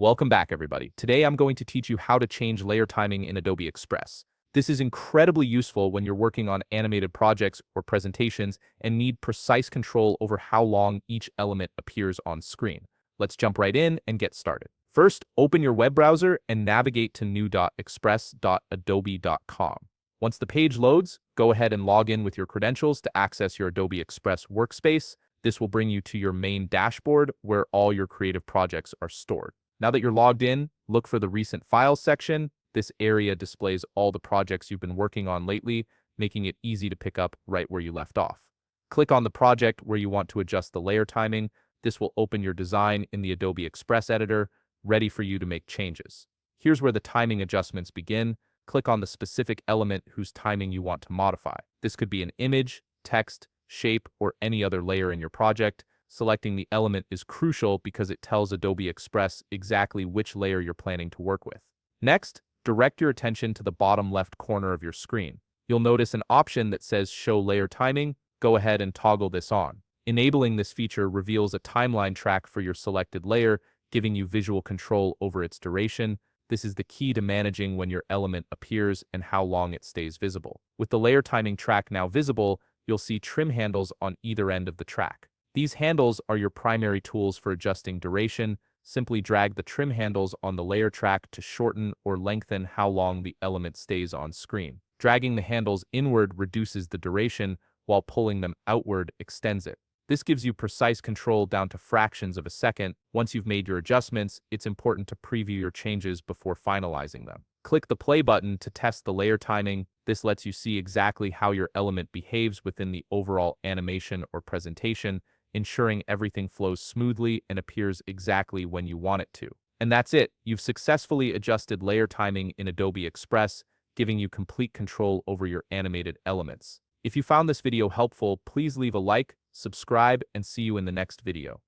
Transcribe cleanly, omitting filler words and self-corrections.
Welcome back, everybody. Today I'm going to teach you how to change layer timing in Adobe Express. This is incredibly useful when you're working on animated projects or presentations and need precise control over how long each element appears on screen. Let's jump right in and get started. First, open your web browser and navigate to new.express.adobe.com. Once the page loads, go ahead and log in with your credentials to access your Adobe Express workspace. This will bring you to your main dashboard where all your creative projects are stored. Now that you're logged in, look for the Recent Files section. This area displays all the projects you've been working on lately, making it easy to pick up right where you left off. Click on the project where you want to adjust the layer timing. This will open your design in the Adobe Express editor, ready for you to make changes. Here's where the timing adjustments begin. Click on the specific element whose timing you want to modify. This could be an image, text, shape, or any other layer in your project. Selecting the element is crucial because it tells Adobe Express exactly which layer you're planning to work with. Next, direct your attention to the bottom left corner of your screen. You'll notice an option that says Show Layer Timing. Go ahead and toggle this on. Enabling this feature reveals a timeline track for your selected layer, giving you visual control over its duration. This is the key to managing when your element appears and how long it stays visible. With the layer timing track now visible, you'll see trim handles on either end of the track. These handles are your primary tools for adjusting duration. Simply drag the trim handles on the layer track to shorten or lengthen how long the element stays on screen. Dragging the handles inward reduces the duration, while pulling them outward extends it. This gives you precise control down to fractions of a second. Once you've made your adjustments, it's important to preview your changes before finalizing them. Click the play button to test the layer timing. This lets you see exactly how your element behaves within the overall animation or presentation, ensuring everything flows smoothly and appears exactly when you want it to. And that's it. You've successfully adjusted layer timing in Adobe Express, giving you complete control over your animated elements. If you found this video helpful, please leave a like, subscribe, and see you in the next video.